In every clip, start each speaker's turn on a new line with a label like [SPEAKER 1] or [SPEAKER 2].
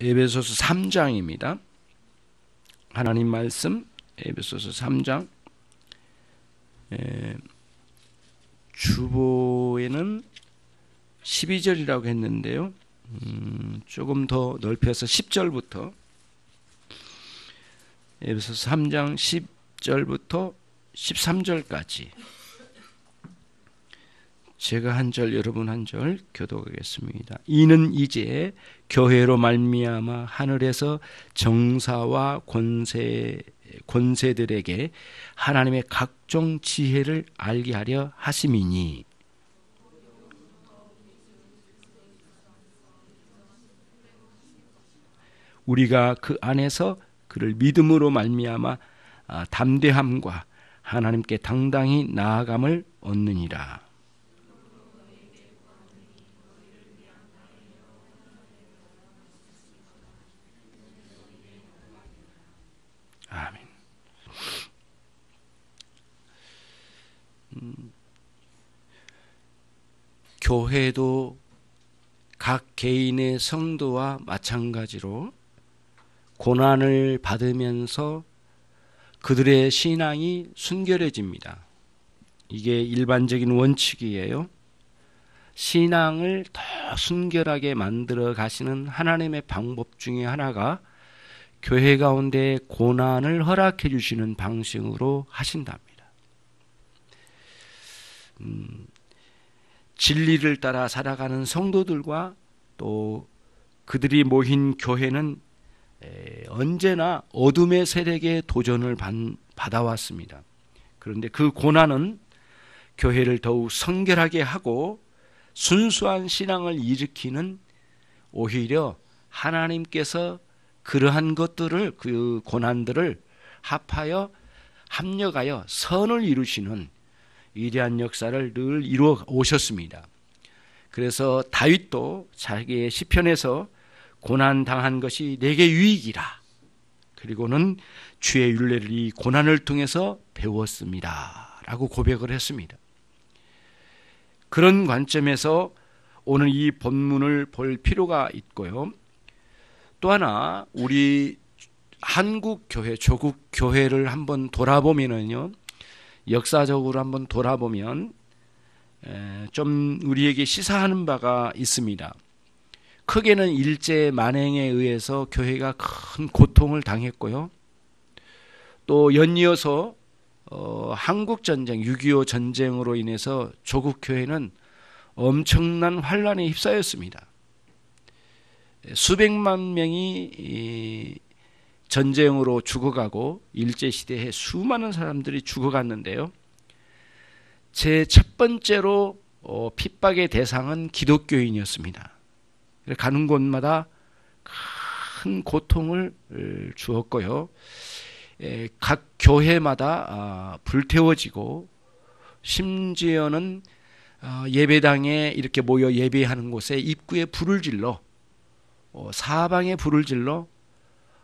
[SPEAKER 1] 에베소서 3장입니다. 하나님 말씀 에베소서 3장. 주보에는 12절이라고 했는데요. 조금 더 넓혀서 10절부터, 에베소서 3장 10절부터 13절까지 제가 한 절, 여러분 한 절 교독하겠습니다. 이는 이제 교회로 말미암아 하늘에서 정사와 권세들에게 하나님의 각종 지혜를 알게 하려 하심이니, 우리가 그 안에서 그를 믿음으로 말미암아 담대함과 하나님께 당당히 나아감을 얻느니라. 아멘. 교회도 각 개인의 성도와 마찬가지로 고난을 받으면서 그들의 신앙이 순결해집니다. 이게 일반적인 원칙이에요. 신앙을 더 순결하게 만들어 가시는 하나님의 방법 중에 하나가 교회 가운데 고난을 허락해 주시는 방식으로 하신답니다. 진리를 따라 살아가는 성도들과 또 그들이 모인 교회는 언제나 어둠의 세력의 도전을 받아왔습니다. 그런데 그 고난은 교회를 더욱 성결하게 하고 순수한 신앙을 일으키는, 오히려 하나님께서 그러한 것들을, 그 고난들을 합력하여 선을 이루시는 위대한 역사를 늘 이루어 오셨습니다. 그래서 다윗도 자기의 시편에서 고난 당한 것이 내게 유익이라, 그리고는 주의 율례를 이 고난을 통해서 배웠습니다 라고 고백을 했습니다. 그런 관점에서 오늘 이 본문을 볼 필요가 있고요. 또 하나, 우리 한국 교회, 조국 교회를 한번 돌아보면은요, 역사적으로 한번 돌아보면 좀 우리에게 시사하는 바가 있습니다. 크게는 일제 만행에 의해서 교회가 큰 고통을 당했고요. 또 연이어서 한국전쟁, 6.25 전쟁으로 인해서 조국 교회는 엄청난 환란에 휩싸였습니다. 수백만 명이 전쟁으로 죽어가고 일제시대에 수많은 사람들이 죽어갔는데요. 제 첫 번째로 핍박의 대상은 기독교인이었습니다. 가는 곳마다 큰 고통을 주었고요. 각 교회마다 불태워지고, 심지어는 예배당에 이렇게 모여 예배하는 곳에 입구에 불을 질러, 사방에 불을 질러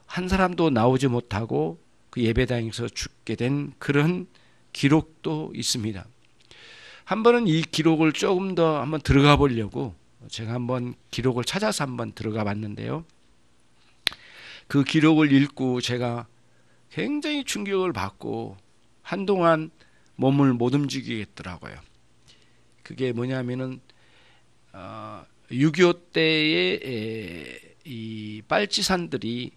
[SPEAKER 1] 한 사람도 나오지 못하고 그 예배당에서 죽게 된 그런 기록도 있습니다. 한 번은 이 기록을 조금 더 한번 들어가 보려고 제가 한번 기록을 찾아서 한번 들어가 봤는데요. 그 기록을 읽고 제가 굉장히 충격을 받고 한동안 몸을 못 움직이겠더라고요. 그게 뭐냐면은 6.25 때에 이 빨치산들이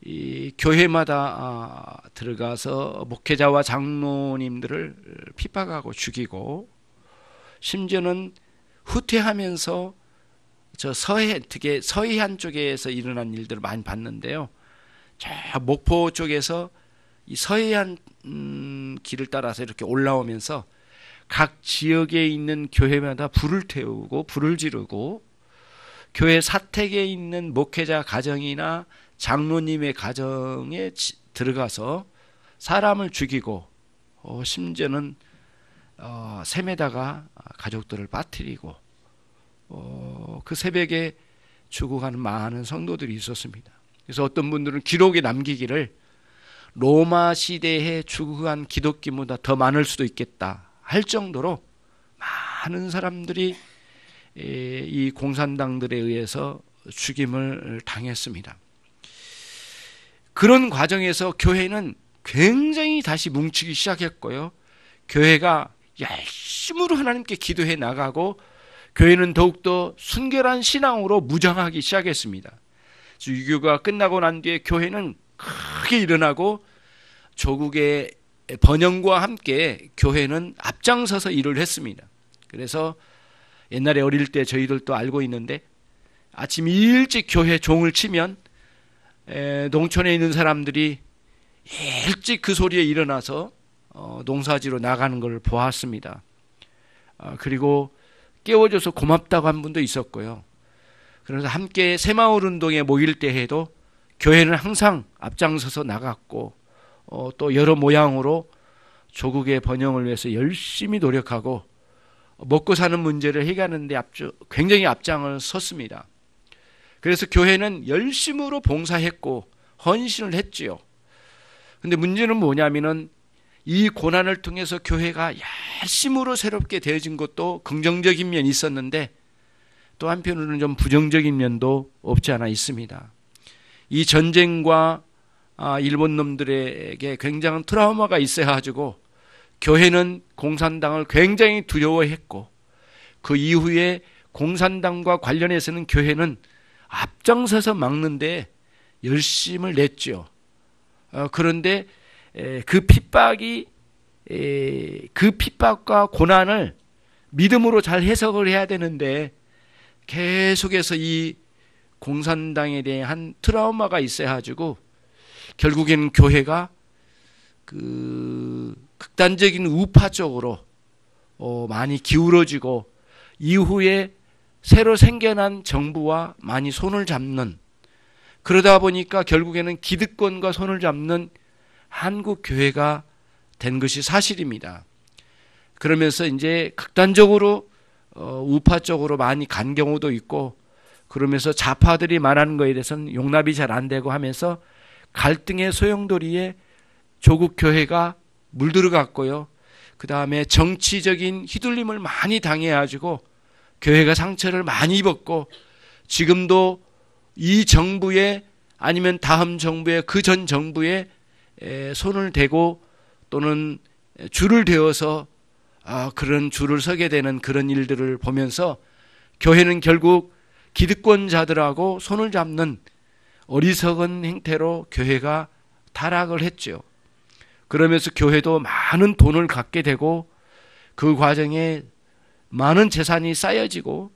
[SPEAKER 1] 이 교회마다 들어가서 목회자와 장로님들을 핍박하고 죽이고, 심지어는 후퇴하면서 저 특히 서해안 쪽에서 일어난 일들을 많이 봤는데요. 저 목포 쪽에서 이 서해안 길을 따라서 이렇게 올라오면서 각 지역에 있는 교회마다 불을 태우고 불을 지르고, 교회 사택에 있는 목회자 가정이나 장로님의 가정에 들어가서 사람을 죽이고, 심지어는 샘에다가 가족들을 빠뜨리고, 그 새벽에 죽어가는 많은 성도들이 있었습니다. 그래서 어떤 분들은 기록에 남기기를 로마 시대에 죽어간 기독교보다 더 많을 수도 있겠다 할 정도로 많은 사람들이 이 공산당들에 의해서 죽임을 당했습니다. 그런 과정에서 교회는 굉장히 다시 뭉치기 시작했고요. 교회가 열심으로 하나님께 기도해 나가고 교회는 더욱더 순결한 신앙으로 무장하기 시작했습니다. 유교가 끝나고 난 뒤에 교회는 크게 일어나고 조국의 번영과 함께 교회는 앞장서서 일을 했습니다. 그래서 옛날에 어릴 때 저희들도 알고 있는데 아침 일찍 교회 종을 치면 농촌에 있는 사람들이 일찍 그 소리에 일어나서 농사지로 나가는 걸 보았습니다. 그리고 깨워줘서 고맙다고 한 분도 있었고요. 그래서 함께 새마을 운동에 모일 때에도 교회는 항상 앞장서서 나갔고 또 여러 모양으로 조국의 번영을 위해서 열심히 노력하고 먹고 사는 문제를 해결하는 데 굉장히 앞장을 섰습니다. 그래서 교회는 열심으로 봉사했고 헌신을 했지요. 근데 문제는 뭐냐면은 이 고난을 통해서 교회가 열심으로 새롭게 되어진 것도 긍정적인 면이 있었는데 또 한편으로는 좀 부정적인 면도 없지 않아 있습니다. 이 전쟁과 일본 놈들에게 굉장한 트라우마가 있어가지고 교회는 공산당을 굉장히 두려워했고 그 이후에 공산당과 관련해서는 교회는 앞장서서 막는데 열심을 냈죠. 그런데 그 핍박과 고난을 믿음으로 잘 해석을 해야 되는데 계속해서 이 공산당에 대한 트라우마가 있어가지고 결국에는 교회가 그 극단적인 우파 쪽으로 많이 기울어지고 이후에 새로 생겨난 정부와 많이 손을 잡는, 그러다 보니까 결국에는 기득권과 손을 잡는 한국 교회가 된 것이 사실입니다. 그러면서 이제 극단적으로 우파 쪽으로 많이 간 경우도 있고, 그러면서 좌파들이 말하는 것에 대해서는 용납이 잘 안 되고 하면서 갈등의 소용돌이에 조국 교회가 물들어갔고요. 그 다음에 정치적인 휘둘림을 많이 당해가지고 교회가 상처를 많이 입었고, 지금도 이 정부에 아니면 다음 정부에 그 전 정부에 손을 대고 또는 줄을 대어서 그런 줄을 서게 되는 그런 일들을 보면서 교회는 결국 기득권자들하고 손을 잡는 어리석은 행태로 교회가 타락을 했죠. 그러면서 교회도 많은 돈을 갖게 되고 그 과정에 많은 재산이 쌓여지고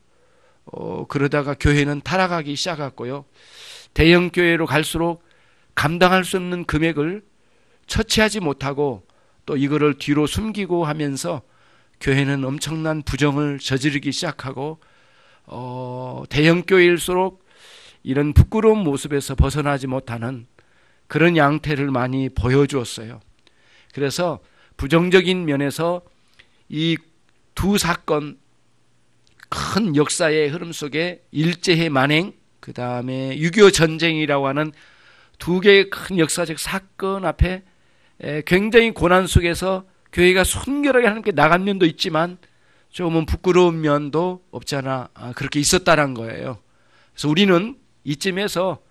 [SPEAKER 1] 그러다가 교회는 타락하기 시작했고요. 대형 교회로 갈수록 감당할 수 없는 금액을 처치하지 못하고 또 이거를 뒤로 숨기고 하면서 교회는 엄청난 부정을 저지르기 시작하고 대형 교회일수록 이런 부끄러운 모습에서 벗어나지 못하는 그런 양태를 많이 보여주었어요. 그래서 부정적인 면에서 이 두 사건, 큰 역사의 흐름 속에 일제의 만행, 그 다음에 6.25 전쟁이라고 하는 두 개의 큰 역사적 사건 앞에 굉장히 고난 속에서 교회가 순결하게 하나님께 나간 면도 있지만 조금은 부끄러운 면도 없지 않아 그렇게 있었다는 거예요. 그래서 우리는 이쯤에서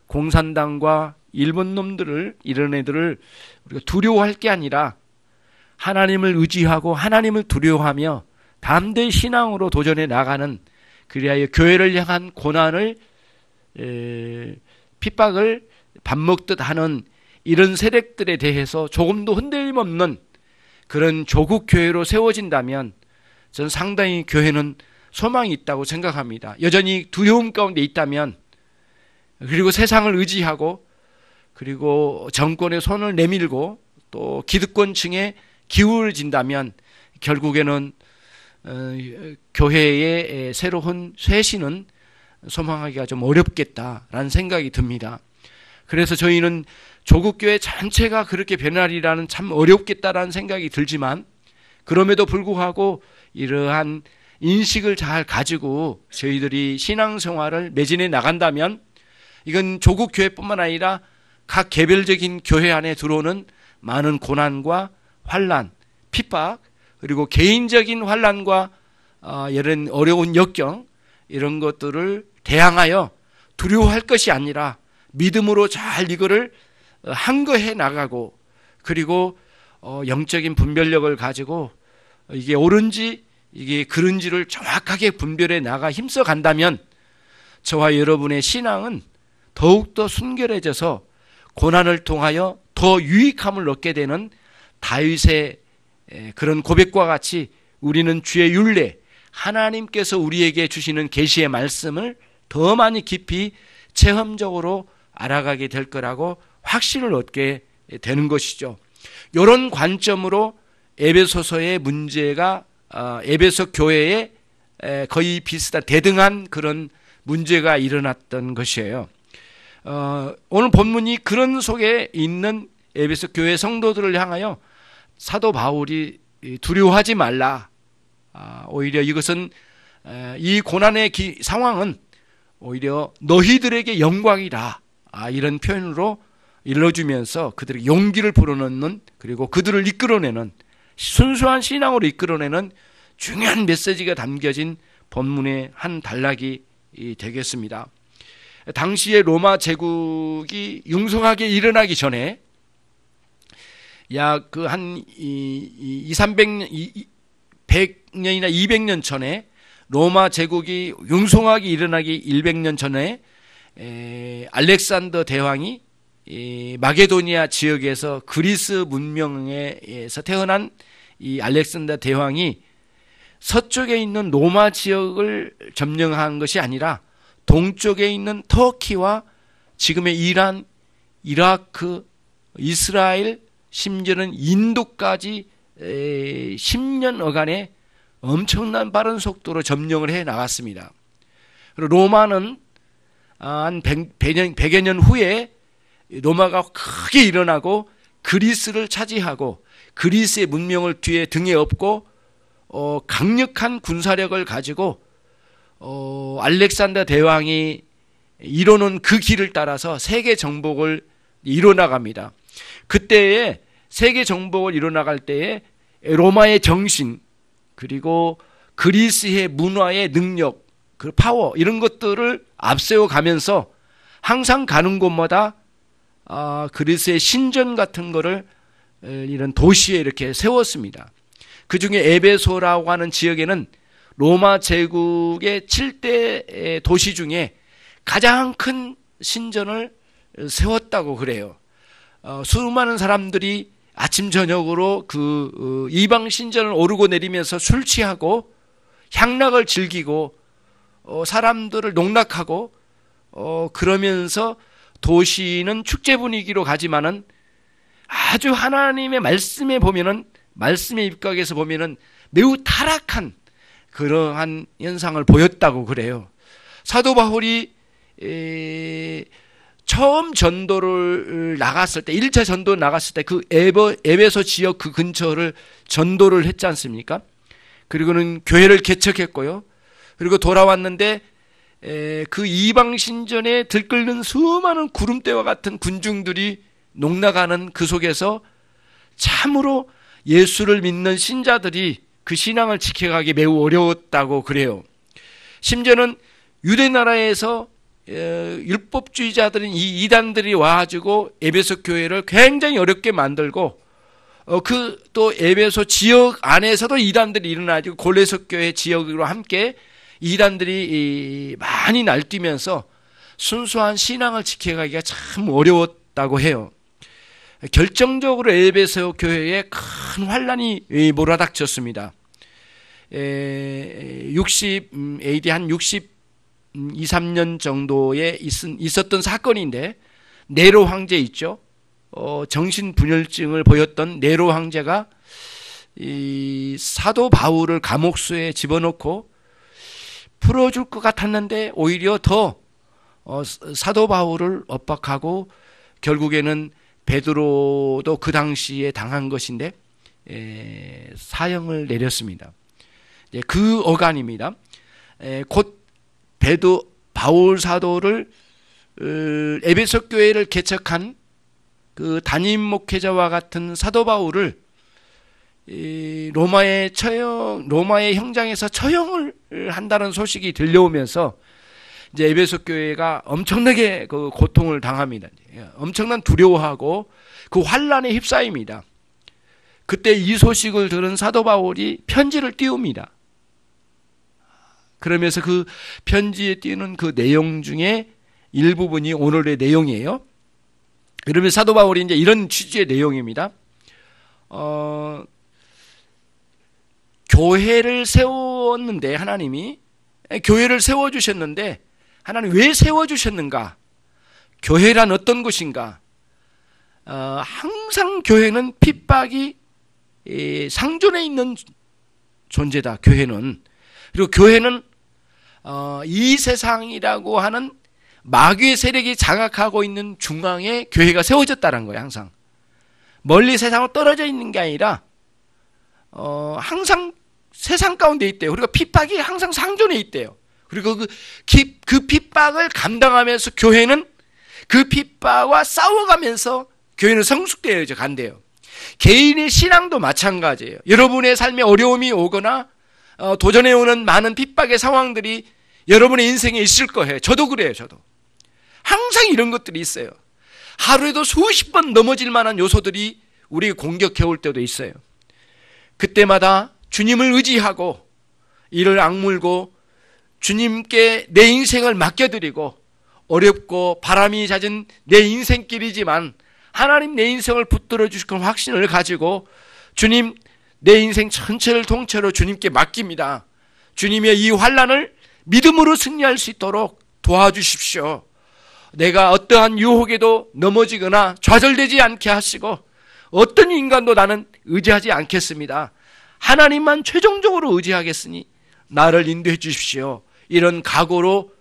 [SPEAKER 1] 공산당과 일본 놈들을, 이런 애들을 우리가 두려워할 게 아니라 하나님을 의지하고 하나님을 두려워하며 담대히 신앙으로 도전해 나가는, 그리하여 교회를 향한 고난을 핍박을 밥 먹듯 하는 이런 세력들에 대해서 조금도 흔들림 없는 그런 조국 교회로 세워진다면 저는 상당히 교회는 소망이 있다고 생각합니다. 여전히 두려움 가운데 있다면, 그리고 세상을 의지하고 그리고 정권의 손을 내밀고 또 기득권층에 기울어진다면 결국에는 교회의 새로운 쇄신은 소망하기가 좀 어렵겠다라는 생각이 듭니다. 그래서 저희는 조국교회 전체가 그렇게 변하리라는 참 어렵겠다라는 생각이 들지만, 그럼에도 불구하고 이러한 인식을 잘 가지고 저희들이 신앙생활을 매진해 나간다면 이건 조국교회뿐만 아니라 각 개별적인 교회 안에 들어오는 많은 고난과 환난, 핍박, 그리고 개인적인 환난과 이런 어려운 역경, 이런 것들을 대항하여 두려워할 것이 아니라 믿음으로 잘 이거를 한거해 나가고, 그리고 영적인 분별력을 가지고 이게 옳은지 이게 그른지를 정확하게 분별해 나가 힘써 간다면 저와 여러분의 신앙은 더욱더 순결해져서 고난을 통하여 더 유익함을 얻게 되는 다윗의 그런 고백과 같이 우리는 주의 율례, 하나님께서 우리에게 주시는 계시의 말씀을 더 많이 깊이 체험적으로 알아가게 될 거라고 확신을 얻게 되는 것이죠. 이런 관점으로 에베소서의 문제가 에베소 교회에 거의 비슷한 대등한 그런 문제가 일어났던 것이에요. 오늘 본문이 그런 속에 있는 에베소 교회 성도들을 향하여 사도 바울이 두려워하지 말라. 오히려 이것은 이 고난의 상황은 오히려 너희들에게 영광이라. 이런 표현으로 일러주면서 그들에게 용기를 불어넣는, 그리고 그들을 이끌어내는, 순수한 신앙으로 이끌어내는 중요한 메시지가 담겨진 본문의 한 단락이 되겠습니다. 당시에 로마 제국이 융성하게 일어나기 전에 약 그 한 100년이나 200년 전에 로마 제국이 융성하게 일어나기 100년 전에 알렉산더 대왕이 마게도니아 지역에서 그리스 문명에서 태어난 이 알렉산더 대왕이 서쪽에 있는 로마 지역을 점령한 것이 아니라 동쪽에 있는 터키와 지금의 이란, 이라크, 이스라엘, 심지어는 인도까지 10년 어간에 엄청난 빠른 속도로 점령을 해 나갔습니다. 그리고 로마는 한 100여 년 후에 로마가 크게 일어나고 그리스를 차지하고 그리스의 문명을 뒤에 등에 업고 강력한 군사력을 가지고 알렉산더 대왕이 이뤄놓은 그 길을 따라서 세계 정복을 이뤄나갑니다. 그때에 세계 정복을 이뤄나갈 때에 로마의 정신, 그리고 그리스의 문화의 능력, 그 파워, 이런 것들을 앞세워 가면서 항상 가는 곳마다 그리스의 신전 같은 거를 이런 도시에 이렇게 세웠습니다. 그 중에 에베소라고 하는 지역에는 로마 제국의 7대 도시 중에 가장 큰 신전을 세웠다고 그래요. 수많은 사람들이 아침 저녁으로 그 이방 신전을 오르고 내리면서 술 취하고 향락을 즐기고 사람들을 농락하고 그러면서 도시는 축제 분위기로 가지만은 아주 하나님의 말씀에 보면은, 말씀의 입각에서 보면은 매우 타락한 그러한 현상을 보였다고 그래요. 사도 바울이 처음 전도를 나갔을 때, 1차 전도 나갔을 때 그 에베소 지역 그 근처를 전도를 했지 않습니까? 그리고는 교회를 개척했고요. 그리고 돌아왔는데 그 이방 신전에 들끓는 수많은 구름대와 같은 군중들이 농락하는 그 속에서 참으로 예수를 믿는 신자들이 그 신앙을 지켜가기 매우 어려웠다고 그래요. 심지어는 유대 나라에서 율법주의자들인 이 이단들이 와가지고 에베소 교회를 굉장히 어렵게 만들고 그 또 에베소 지역 안에서도 이단들이 일어나지고 골레속 교회 지역으로 함께 이단들이 많이 날뛰면서 순수한 신앙을 지켜가기가 참 어려웠다고 해요. 결정적으로 에베소 교회에 큰 환란이 몰아닥쳤습니다. AD 한 62, 3년 정도에 있었던 사건인데, 네로 황제 있죠. 정신분열증을 보였던 네로 황제가 이 사도 바울을 감옥수에 집어넣고 풀어줄 것 같았는데 오히려 더 사도 바울을 압박하고 결국에는 베드로도 그 당시에 당한 것인데 사형을 내렸습니다. 그 어간입니다. 곧 바울 사도를 에베소 교회를 개척한 그 담임 목회자와 같은 사도 바울을 로마의 형장에서 처형을 한다는 소식이 들려오면서 이제 에베소 교회가 엄청나게 그 고통을 당합니다. 엄청난 두려워하고 그 환란에 휩싸입니다. 그때 이 소식을 들은 사도 바울이 편지를 띄웁니다. 그러면서 그 편지에 띄우는 그 내용 중에 일부분이 오늘의 내용이에요. 그러면 사도 바울이 이제 이런 취지의 내용입니다. 교회를 세웠는데 하나님이 교회를 세워주셨는데 하나님 왜 세워주셨는가? 교회란 어떤 것인가? 항상 교회는 핍박이 상존해 있는 존재다. 교회는. 그리고 교회는 이 세상이라고 하는 마귀의 세력이 장악하고 있는 중앙에 교회가 세워졌다는 거예요. 항상 멀리 세상으로 떨어져 있는 게 아니라 항상 세상 가운데 있대요. 그리고 핍박이 항상 상존해 있대요. 그리고 그 핍박을 감당하면서 교회는 그 핍박과 싸워가면서 교회는 성숙되어져 간대요. 개인의 신앙도 마찬가지예요. 여러분의 삶에 어려움이 오거나 도전해 오는 많은 핍박의 상황들이 여러분의 인생에 있을 거예요. 저도 그래요. 저도 항상 이런 것들이 있어요. 하루에도 수십 번 넘어질 만한 요소들이 우리에게 공격해 올 때도 있어요. 그때마다 주님을 의지하고 이를 악물고 주님께 내 인생을 맡겨드리고 어렵고 바람이 잦은 내 인생길이지만 하나님 내 인생을 붙들어 주실 건 확신을 가지고 주님 내 인생 전체를 통째로 주님께 맡깁니다. 주님의 이 환난을 믿음으로 승리할 수 있도록 도와주십시오. 내가 어떠한 유혹에도 넘어지거나 좌절되지 않게 하시고 어떤 인간도 나는 의지하지 않겠습니다. 하나님만 최종적으로 의지하겠으니 나를 인도해 주십시오. 이런 각오로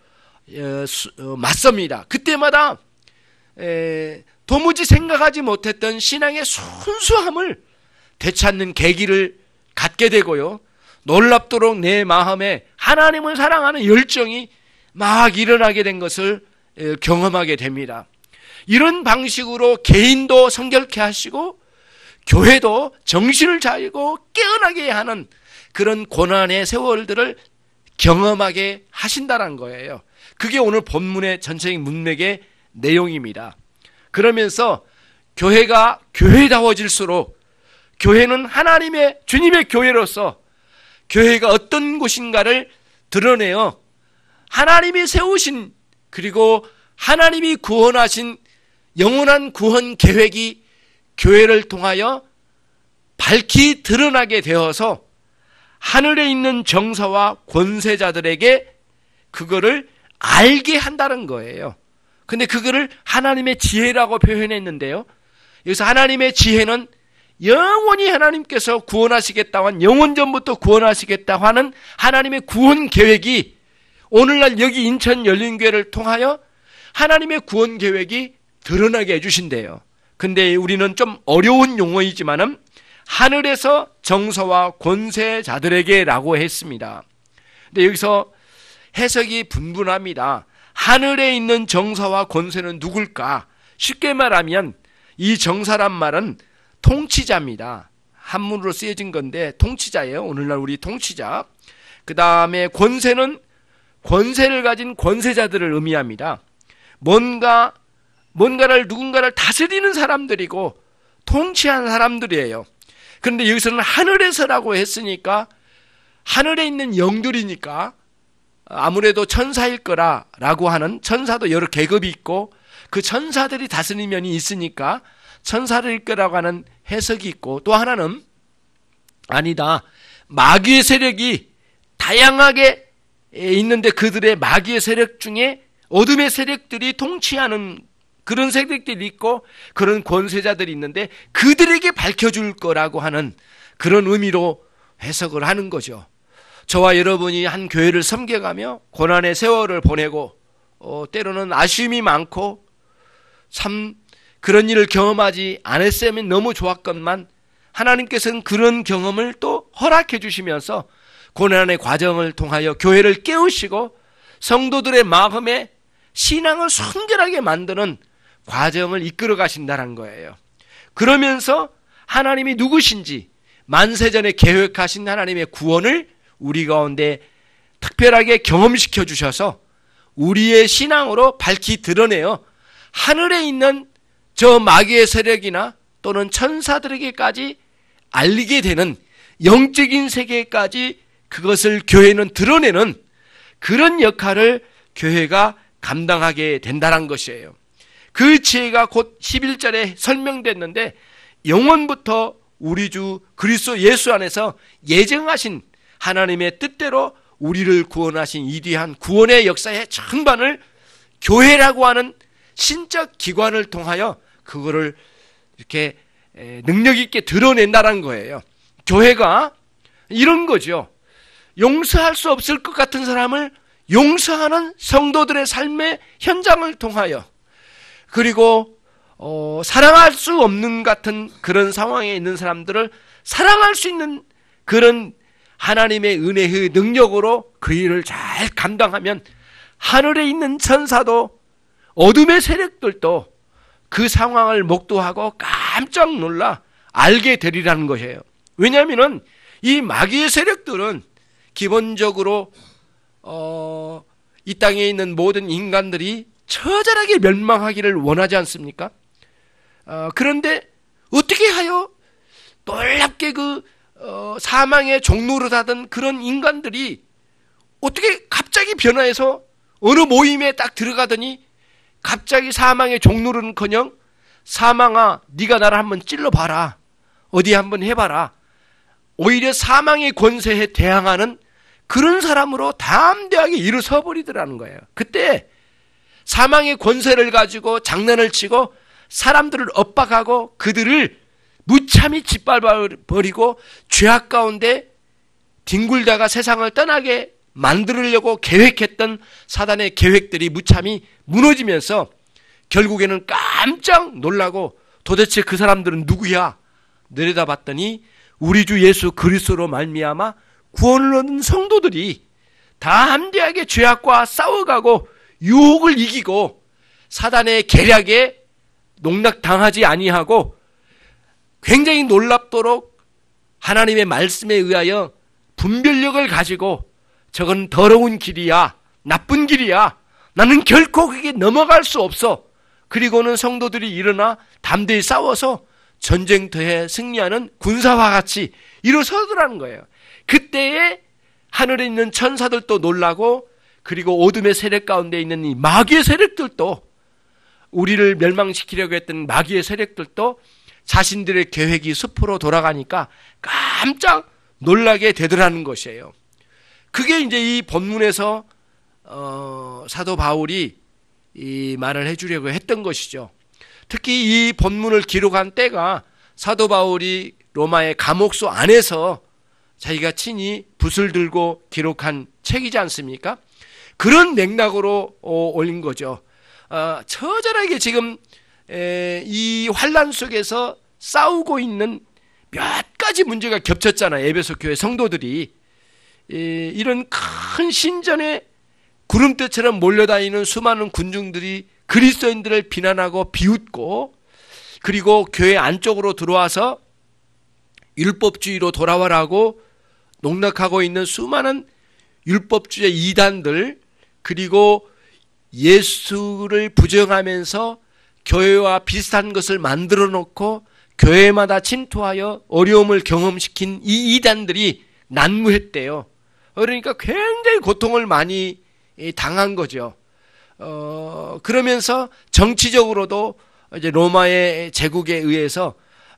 [SPEAKER 1] 맞섭니다. 그때마다 도무지 생각하지 못했던 신앙의 순수함을 되찾는 계기를 갖게 되고요. 놀랍도록 내 마음에 하나님을 사랑하는 열정이 막 일어나게 된 것을 경험하게 됩니다. 이런 방식으로 개인도 성결케 하시고 교회도 정신을 차리고 깨어나게 하는 그런 고난의 세월들을 경험하게 하신다는 거예요. 그게 오늘 본문의 전체적인 문맥의 내용입니다. 그러면서 교회가 교회다워질수록 교회는 하나님의 주님의 교회로서 교회가 어떤 곳인가를 드러내어 하나님이 세우신 그리고 하나님이 구원하신 영원한 구원 계획이 교회를 통하여 밝히 드러나게 되어서 하늘에 있는 정사와 권세자들에게 그거를 알게 한다는 거예요. 근데 그거를 하나님의 지혜라고 표현했는데요. 여기서 하나님의 지혜는 영원히 하나님께서 구원하시겠다고 한 영원전부터 구원하시겠다고 하는 하나님의 구원 계획이 오늘날 여기 인천 열린교회를 통하여 하나님의 구원 계획이 드러나게 해주신대요. 근데 우리는 좀 어려운 용어이지만은 하늘에서 정서와 권세자들에게 라고 했습니다. 근데 여기서 해석이 분분합니다. 하늘에 있는 정사와 권세는 누굴까? 쉽게 말하면 이 정사란 말은 통치자입니다. 한문으로 쓰여진 건데 통치자예요. 오늘날 우리 통치자. 그 다음에 권세는 권세를 가진 권세자들을 의미합니다. 뭔가를 누군가를 다스리는 사람들이고 통치하는 사람들이에요. 그런데 여기서는 하늘에서라고 했으니까 하늘에 있는 영들이니까 아무래도 천사일 거라라고 하는 천사도 여러 계급이 있고 그 천사들이 다스리는 면이 있으니까 천사일 거라고 하는 해석이 있고 또 하나는 아니다. 마귀의 세력이 다양하게 있는데 그들의 마귀의 세력 중에 어둠의 세력들이 통치하는 그런 세력들이 있고 그런 권세자들이 있는데 그들에게 밝혀줄 거라고 하는 그런 의미로 해석을 하는 거죠. 저와 여러분이 한 교회를 섬겨가며 고난의 세월을 보내고 때로는 아쉬움이 많고 참 그런 일을 경험하지 않았으면 너무 좋았건만 하나님께서는 그런 경험을 또 허락해 주시면서 고난의 과정을 통하여 교회를 깨우시고 성도들의 마음에 신앙을 순결하게 만드는 과정을 이끌어 가신다는 거예요. 그러면서 하나님이 누구신지 만세전에 계획하신 하나님의 구원을 우리 가운데 특별하게 경험시켜 주셔서 우리의 신앙으로 밝히 드러내어 하늘에 있는 저 마귀의 세력이나 또는 천사들에게까지 알리게 되는 영적인 세계까지 그것을 교회는 드러내는 그런 역할을 교회가 감당하게 된다는 것이에요. 그 지혜가 곧 11절에 설명됐는데 영원부터 우리 주 그리스도 예수 안에서 예정하신 하나님의 뜻대로 우리를 구원하신 위대한 구원의 역사의 전반을 교회라고 하는 신적 기관을 통하여 그거를 이렇게 능력 있게 드러낸다는 거예요. 교회가 이런 거죠. 용서할 수 없을 것 같은 사람을 용서하는 성도들의 삶의 현장을 통하여, 그리고 사랑할 수 없는 같은 그런 상황에 있는 사람들을 사랑할 수 있는 그런 하나님의 은혜의 능력으로 그 일을 잘 감당하면 하늘에 있는 천사도 어둠의 세력들도 그 상황을 목도하고 깜짝 놀라 알게 되리라는 것이에요. 왜냐하면 이 마귀의 세력들은 기본적으로 이 땅에 있는 모든 인간들이 처절하게 멸망하기를 원하지 않습니까? 그런데 어떻게 하여 놀랍게 사망의 종로를 하던 그런 인간들이 어떻게 갑자기 변화해서 어느 모임에 딱 들어가더니 갑자기 사망의 종로는커녕 사망아 네가 나를 한번 찔러봐라, 어디 한번 해봐라, 오히려 사망의 권세에 대항하는 그런 사람으로 담대하게 일어서 버리더라는 거예요. 그때 사망의 권세를 가지고 장난을 치고 사람들을 엇박하고 그들을 무참히 짓밟아버리고 죄악 가운데 뒹굴다가 세상을 떠나게 만들려고 계획했던 사단의 계획들이 무참히 무너지면서 결국에는 깜짝 놀라고 도대체 그 사람들은 누구야? 내려다봤더니 우리 주 예수 그리스도로 말미암아 구원을 얻은 성도들이 담대하게 죄악과 싸워가고 유혹을 이기고 사단의 계략에 농락당하지 아니하고 굉장히 놀랍도록 하나님의 말씀에 의하여 분별력을 가지고 저건 더러운 길이야, 나쁜 길이야, 나는 결코 그게 넘어갈 수 없어. 그리고는 성도들이 일어나 담대히 싸워서 전쟁터에 승리하는 군사와 같이 일어서더라는 거예요. 그때에 하늘에 있는 천사들도 놀라고, 그리고 어둠의 세력 가운데 있는 이 마귀의 세력들도, 우리를 멸망시키려고 했던 마귀의 세력들도 자신들의 계획이 숲으로 돌아가니까 깜짝 놀라게 되더라는 것이에요. 그게 이제 이 본문에서 사도 바울이 이 말을 해주려고 했던 것이죠. 특히 이 본문을 기록한 때가 사도 바울이 로마의 감옥소 안에서 자기가 친히 붓을 들고 기록한 책이지 않습니까? 그런 맥락으로 올린 거죠. 처절하게 지금 이 환난 속에서 싸우고 있는 몇 가지 문제가 겹쳤잖아요. 에베소 교회 성도들이 이런 큰 신전에 구름대처럼 몰려다니는 수많은 군중들이 그리스도인들을 비난하고 비웃고, 그리고 교회 안쪽으로 들어와서 율법주의로 돌아와라고 농락하고 있는 수많은 율법주의 이단들, 그리고 예수를 부정하면서 교회와 비슷한 것을 만들어 놓고 교회마다 침투하여 어려움을 경험시킨 이 이단들이 난무했대요. 그러니까 굉장히 고통을 많이 당한 거죠. 그러면서 정치적으로도 이제 로마의 제국에 의해서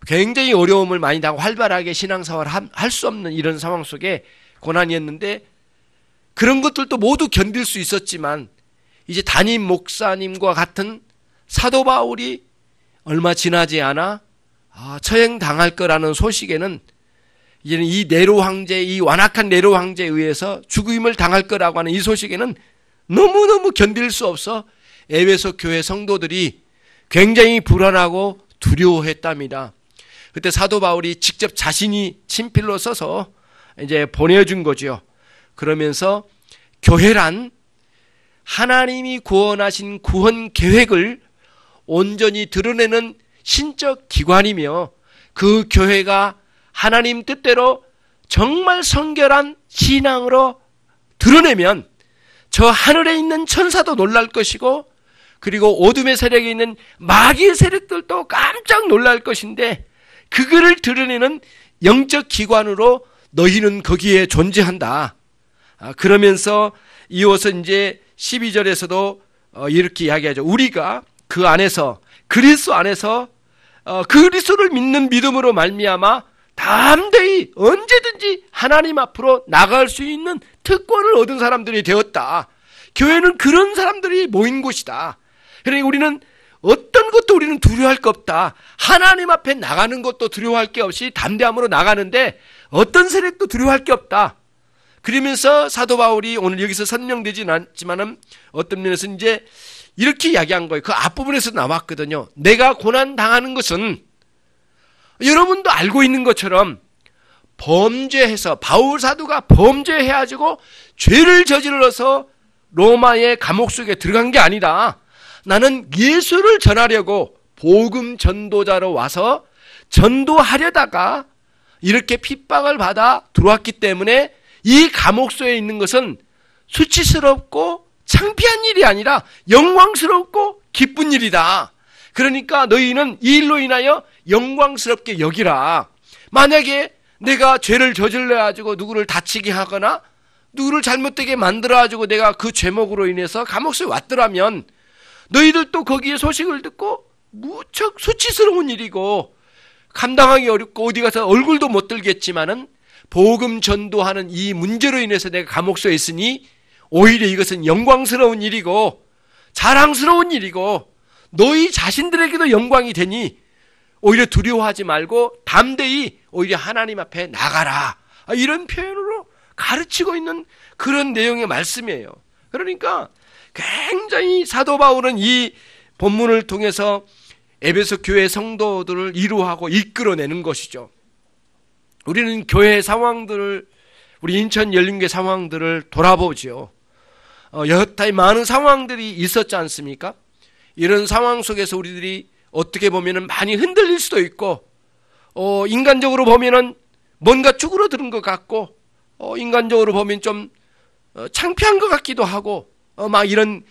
[SPEAKER 1] 굉장히 어려움을 많이 당하고 활발하게 신앙생활을 할 수 없는 이런 상황 속에 고난이었는데, 그런 것들도 모두 견딜 수 있었지만 이제 담임 목사님과 같은 사도 바울이 얼마 지나지 않아 처형당할 거라는 소식에는, 이제는 이 네로 황제, 이 완악한 네로 황제에 의해서 죽임을 당할 거라고 하는 이 소식에는 너무너무 견딜 수 없어 에베소 교회 성도들이 굉장히 불안하고 두려워했답니다. 그때 사도 바울이 직접 자신이 친필로 써서 이제 보내준 거죠. 그러면서 교회란 하나님이 구원하신 구원 계획을 온전히 드러내는 신적 기관이며, 그 교회가 하나님 뜻대로 정말 성결한 신앙으로 드러내면 저 하늘에 있는 천사도 놀랄 것이고, 그리고 어둠의 세력에 있는 마귀의 세력들도 깜짝 놀랄 것인데, 그거를 드러내는 영적 기관으로 너희는 거기에 존재한다. 그러면서 이어서 이제 12절에서도 이렇게 이야기하죠. 우리가 그 안에서, 그리스도 안에서 그리스도를 믿는 믿음으로 말미암아 담대히 언제든지 하나님 앞으로 나갈 수 있는 특권을 얻은 사람들이 되었다. 교회는 그런 사람들이 모인 곳이다. 그러니까 우리는 어떤 것도 우리는 두려워할 게 없다. 하나님 앞에 나가는 것도 두려워할 게 없이 담대함으로 나가는데 어떤 세력도 두려워할 게 없다. 그러면서 사도 바울이 오늘 여기서 설명되지는 않지만은 어떤 면에서 이제 이렇게 이야기한 거예요. 그 앞부분에서 나왔거든요. 내가 고난 당하는 것은 여러분도 알고 있는 것처럼 범죄해서, 바울 사도가 범죄해가지고 죄를 저질러서 로마의 감옥 속에 들어간 게 아니다. 나는 예수를 전하려고 복음 전도자로 와서 전도하려다가 이렇게 핍박을 받아 들어왔기 때문에 이 감옥소에 있는 것은 수치스럽고 창피한 일이 아니라 영광스럽고 기쁜 일이다. 그러니까 너희는 이 일로 인하여 영광스럽게 여기라. 만약에 내가 죄를 저질러가지고 누구를 다치게 하거나 누구를 잘못되게 만들어가지고 내가 그 죄목으로 인해서 감옥소에 왔더라면 너희들도 거기에 소식을 듣고 무척 수치스러운 일이고 감당하기 어렵고 어디 가서 얼굴도 못 들겠지만은 복음 전도하는 이 문제로 인해서 내가 감옥소에 있으니 오히려 이것은 영광스러운 일이고 자랑스러운 일이고 너희 자신들에게도 영광이 되니 오히려 두려워하지 말고 담대히 오히려 하나님 앞에 나가라. 이런 표현으로 가르치고 있는 그런 내용의 말씀이에요. 그러니까 굉장히 사도 바울은 이 본문을 통해서 에베소 교회 성도들을 이루하고 이끌어내는 것이죠. 우리는 교회 상황들을, 우리 인천 열린교회 상황들을 돌아보죠. 여타의 많은 상황들이 있었지 않습니까? 이런 상황 속에서 우리들이 어떻게 보면은 많이 흔들릴 수도 있고, 인간적으로 보면은 뭔가 쭈그러드는 것 같고, 인간적으로 보면 좀 창피한 것 같기도 하고, 막 이런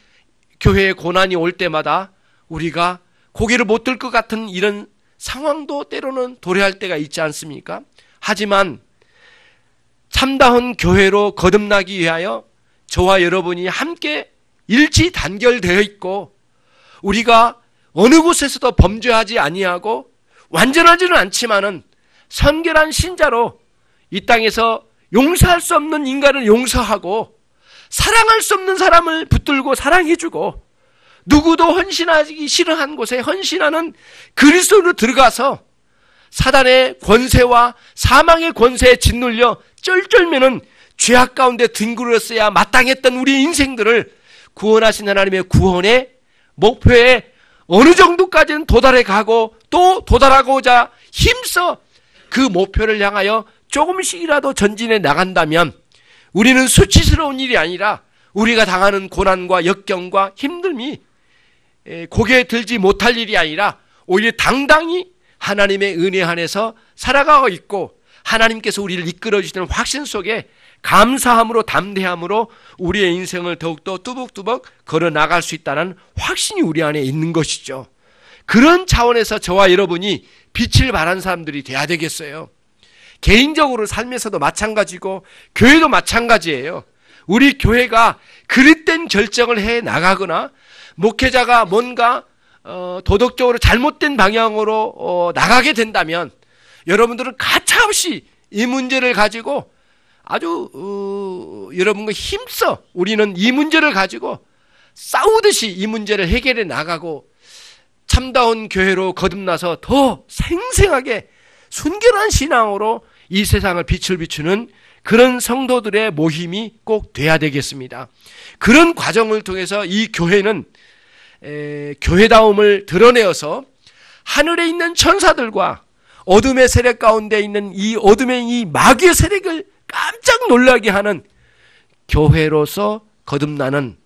[SPEAKER 1] 교회에 고난이 올 때마다 우리가 고개를 못 들 것 같은 이런 상황도 때로는 도래할 때가 있지 않습니까? 하지만 참다운 교회로 거듭나기 위하여 저와 여러분이 함께 일치 단결되어 있고 우리가 어느 곳에서도 범죄하지 아니하고 완전하지는 않지만은 선결한 신자로 이 땅에서 용서할 수 없는 인간을 용서하고 사랑할 수 없는 사람을 붙들고 사랑해주고 누구도 헌신하기 싫어한 곳에 헌신하는 그리스도로 들어가서 사단의 권세와 사망의 권세에 짓눌려 쩔쩔매는 죄악 가운데 뒹굴었어야 마땅했던 우리의 인생들을 구원하신 하나님의 구원의 목표에 어느 정도까지는 도달해 가고 또 도달하고자 힘써 그 목표를 향하여 조금씩이라도 전진해 나간다면 우리는 수치스러운 일이 아니라 우리가 당하는 고난과 역경과 힘듦이 고개에 들지 못할 일이 아니라 오히려 당당히 하나님의 은혜 안에서 살아가고 있고 하나님께서 우리를 이끌어주시는 확신 속에 감사함으로 담대함으로 우리의 인생을 더욱더 뚜벅뚜벅 걸어나갈 수 있다는 확신이 우리 안에 있는 것이죠. 그런 차원에서 저와 여러분이 빛을 발한 사람들이 돼야 되겠어요. 개인적으로 삶에서도 마찬가지고 교회도 마찬가지예요. 우리 교회가 그릇된 결정을 해 나가거나 목회자가 뭔가 도덕적으로 잘못된 방향으로 나가게 된다면 여러분들은 가차없이 이 문제를 가지고 아주 여러분과 힘써 우리는 이 문제를 가지고 싸우듯이 이 문제를 해결해 나가고 참다운 교회로 거듭나서 더 생생하게 순결한 신앙으로 이 세상을 빛을 비추는 그런 성도들의 모임이 꼭 돼야 되겠습니다. 그런 과정을 통해서 이 교회는 교회다움을 드러내어서 하늘에 있는 천사들과 어둠의 세력 가운데 있는 이 어둠의 이 마귀의 세력을 깜짝 놀라게 하는 교회로서 거듭나는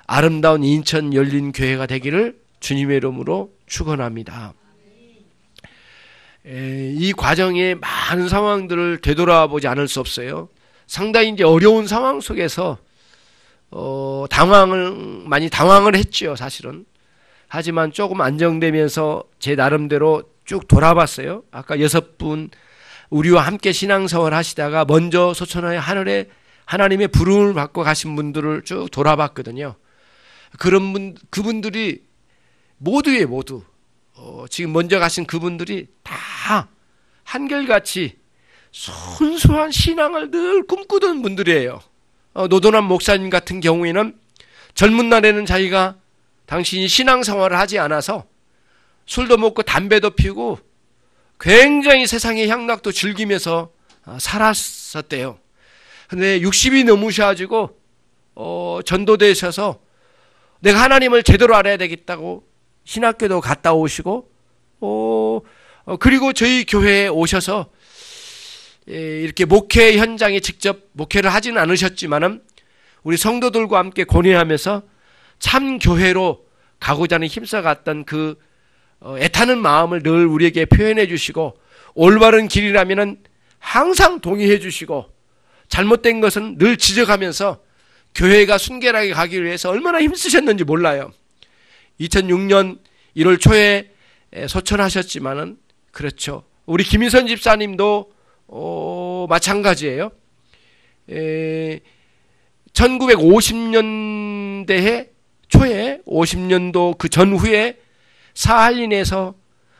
[SPEAKER 1] 아름다운 인천 열린 교회가 되기를 주님의 이름으로 축원합니다. 이 과정에 많은 상황들을 되돌아보지 않을 수 없어요. 상당히 이제 어려운 상황 속에서 많이 당황을 했죠, 사실은. 하지만 조금 안정되면서 제 나름대로 쭉 돌아봤어요. 아까 6분 우리와 함께 신앙생활 하시다가 먼저 소천하의 하늘에 하나님의 부름을 받고 가신 분들을 쭉 돌아봤거든요. 그분들이 모두 지금 먼저 가신 그분들이 다 한결같이 순수한 신앙을 늘 꿈꾸던 분들이에요. 노도남 목사님 같은 경우에는 젊은 날에는 자기가 당신이 신앙생활을 하지 않아서 술도 먹고 담배도 피우고 굉장히 세상의 향락도 즐기면서 살았었대요. 근데 60이 넘으셔가지고 전도되셔서 내가 하나님을 제대로 알아야 되겠다고 신학교도 갔다 오시고 그리고 저희 교회에 오셔서 이렇게 목회 현장에 직접 목회를 하지는 않으셨지만은 우리 성도들과 함께 고뇌하면서 참 교회로 가고자 하는 힘써갔던 그 애타는 마음을 늘 우리에게 표현해 주시고 올바른 길이라면은 항상 동의해 주시고 잘못된 것은 늘 지적하면서 교회가 순결하게 가기 위해서 얼마나 힘쓰셨는지 몰라요. 2006년 1월 초에 소천하셨지만은 그렇죠. 우리 김희선 집사님도 마찬가지예요. 1950년대에 초에 50년도 그 전후에 사할린에서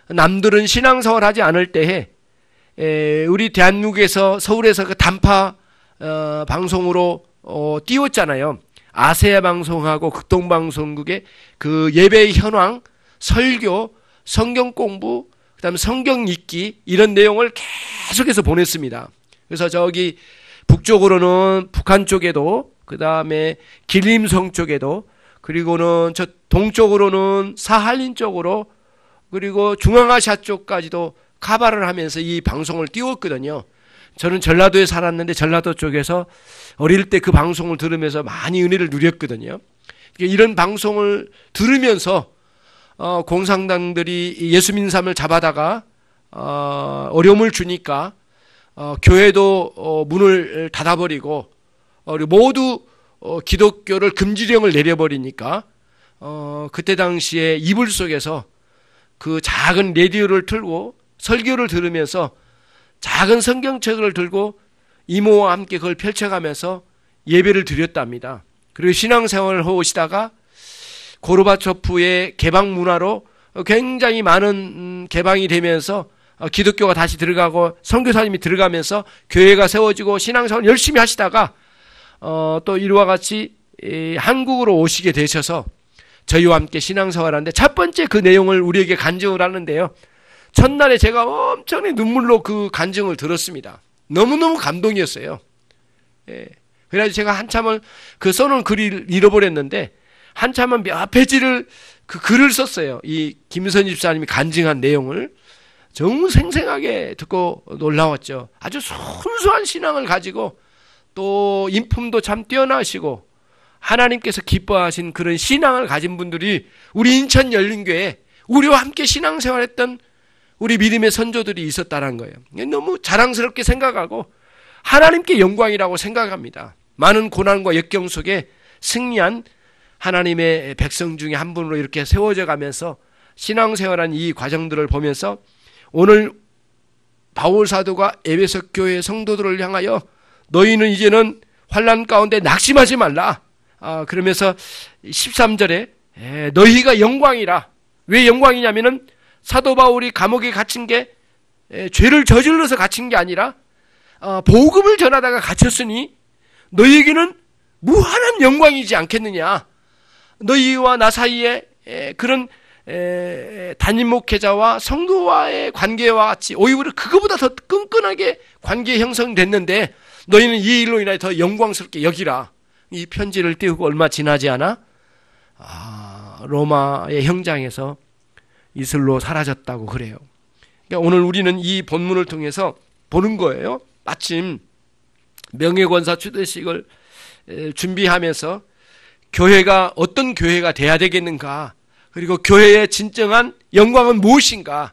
[SPEAKER 1] 남들은 신앙생활 하지 않을 때에 우리 대한민국에서 서울에서 그 단파 방송으로 띄웠잖아요. 아세아 방송하고 극동방송국의 그 예배 현황, 설교, 성경 공부, 그다음에 성경 읽기 이런 내용을 계속해서 보냈습니다. 그래서 저기 북쪽으로는 북한 쪽에도 그다음에 길림성 쪽에도 그리고는 저 동쪽으로는 사할린 쪽으로 그리고 중앙아시아 쪽까지도 카바를 하면서 이 방송을 띄웠거든요. 저는 전라도에 살았는데 전라도 쪽에서 어릴 때 그 방송을 들으면서 많이 은혜를 누렸거든요. 이런 방송을 들으면서 공산당들이 예수 믿는 사람을 잡아다가 어려움을 주니까 교회도 문을 닫아버리고 모두 기독교를 금지령을 내려버리니까 그때 당시에 이불 속에서 그 작은 라디오를 틀고 설교를 들으면서 작은 성경책을 들고 이모와 함께 그걸 펼쳐가면서 예배를 드렸답니다. 그리고 신앙생활을 하시다가 고르바초프의 개방 문화로 굉장히 많은 개방이 되면서 기독교가 다시 들어가고 선교사님이 들어가면서 교회가 세워지고 신앙생활을 열심히 하시다가 또 이와 같이 한국으로 오시게 되셔서 저희와 함께 신앙생활을 하는데 첫 번째 그 내용을 우리에게 간증을 하는데요. 첫날에 제가 엄청나게 눈물로 그 간증을 들었습니다. 너무너무 감동이었어요. 그래서 제가 한참을 그 써놓은 글을 잃어버렸는데 한참은 몇 페이지를 그 글을 썼어요. 이 김선 집사님이 간증한 내용을 정말 생생하게 듣고 놀라웠죠. 아주 순수한 신앙을 가지고 또 인품도 참 뛰어나시고 하나님께서 기뻐하신 그런 신앙을 가진 분들이 우리 인천 열린교회에 우리와 함께 신앙생활했던 우리 믿음의 선조들이 있었다는 거예요. 너무 자랑스럽게 생각하고 하나님께 영광이라고 생각합니다. 많은 고난과 역경 속에 승리한 하나님의 백성 중에 한 분으로 이렇게 세워져 가면서 신앙생활한 이 과정들을 보면서 오늘 바울 사도가 에베소 교회 성도들을 향하여 너희는 이제는 환난 가운데 낙심하지 말라. 그러면서 13절에 너희가 영광이라. 왜 영광이냐면은 사도 바울이 감옥에 갇힌 게 죄를 저질러서 갇힌 게 아니라 복음을 전하다가 갇혔으니 너희에게는 무한한 영광이지 않겠느냐. 너희와 나 사이에 그런 담임 목회자와 성도와의 관계와 같이 오히려 그거보다 더 끈끈하게 관계 형성됐는데 너희는 이 일로 인하여 더 영광스럽게 여기라. 이 편지를 띄우고 얼마 지나지 않아 로마의 형장에서 이슬로 사라졌다고 그래요. 그러니까 오늘 우리는 이 본문을 통해서 보는 거예요. 마침 명예권사 추대식을 준비하면서 교회가 어떤 교회가 돼야 되겠는가, 그리고 교회의 진정한 영광은 무엇인가.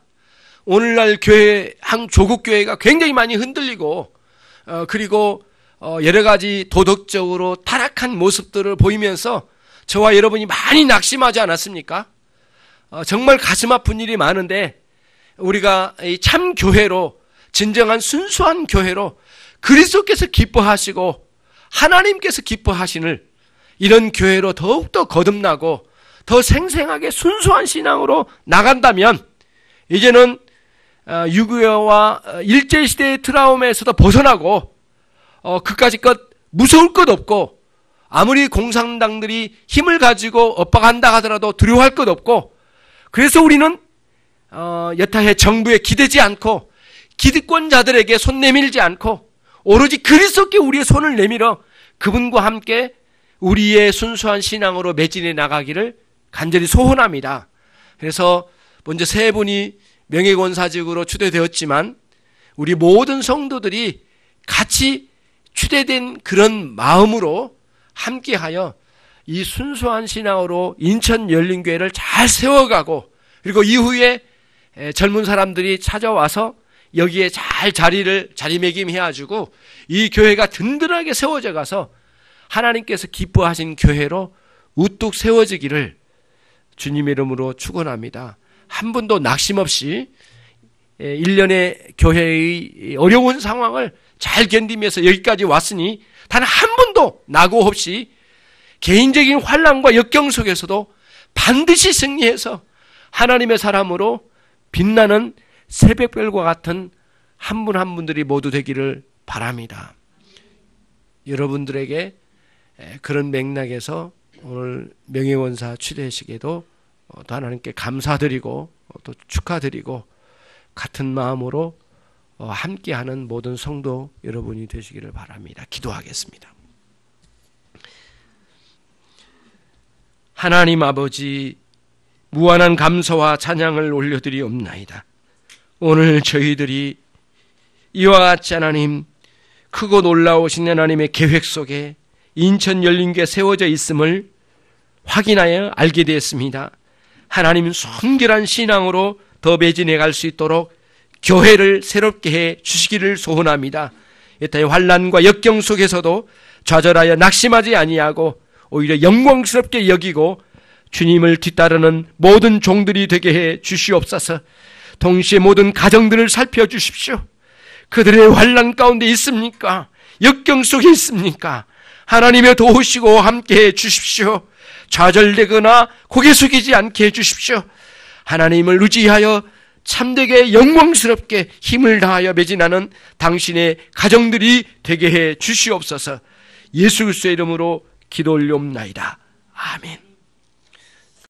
[SPEAKER 1] 오늘날 교회, 조국 교회가 굉장히 많이 흔들리고 그리고 여러 가지 도덕적으로 타락한 모습들을 보이면서 저와 여러분이 많이 낙심하지 않았습니까? 정말 가슴 아픈 일이 많은데 우리가 이 참 교회로, 진정한 순수한 교회로 그리스도께서 기뻐하시고 하나님께서 기뻐하시는 이런 교회로 더욱더 거듭나고 더 생생하게 순수한 신앙으로 나간다면 이제는 6.25와 일제시대의 트라우마에서도 벗어나고 그까짓 것 무서울 것 없고 아무리 공산당들이 힘을 가지고 엇박한다 하더라도 두려워할 것 없고, 그래서 우리는 여타의 정부에 기대지 않고 기득권자들에게 손 내밀지 않고 오로지 그리스도께 우리의 손을 내밀어 그분과 함께 우리의 순수한 신앙으로 매진해 나가기를 간절히 소원합니다. 그래서 먼저 세 분이 명예권사직으로 추대되었지만 우리 모든 성도들이 같이 추대된 그런 마음으로 함께하여 이 순수한 신앙으로 인천 열린교회를 잘 세워가고, 그리고 이후에 젊은 사람들이 찾아와서 여기에 잘 자리매김해가지고 이 교회가 든든하게 세워져 가서 하나님께서 기뻐하신 교회로 우뚝 세워지기를 주님의 이름으로 축원합니다. 한 분도 낙심 없이 1년의 교회의 어려운 상황을 잘 견디면서 여기까지 왔으니 단 한 분도 낙오 없이 개인적인 환난과 역경 속에서도 반드시 승리해서 하나님의 사람으로 빛나는 새벽별과 같은 한 분 한 분들이 모두 되기를 바랍니다. 여러분들에게 그런 맥락에서 오늘 명예원사 추대식에도 또 하나님께 감사드리고 또 축하드리고 같은 마음으로 함께하는 모든 성도 여러분이 되시기를 바랍니다. 기도하겠습니다. 하나님 아버지, 무한한 감사와 찬양을 올려드리옵나이다. 오늘 저희들이 이와 같이 하나님, 크고 놀라우신 하나님의 계획 속에 인천 열린교회 세워져 있음을 확인하여 알게 되었습니다. 하나님 순결한 신앙으로 더 매진해 갈 수 있도록 교회를 새롭게 해 주시기를 소원합니다. 여타의 환난과 역경 속에서도 좌절하여 낙심하지 아니하고 오히려 영광스럽게 여기고 주님을 뒤따르는 모든 종들이 되게 해 주시옵소서. 동시에 모든 가정들을 살펴주십시오. 그들의 환난 가운데 있습니까? 역경 속에 있습니까? 하나님의 도우시고 함께해 주십시오. 좌절되거나 고개 숙이지 않게 해주십시오. 하나님을 의지하여 참되게 영광스럽게 힘을 다하여 매진하는 당신의 가정들이 되게 해 주시옵소서. 예수 그리스도의 이름으로 기도 올리옵나이다. 아멘.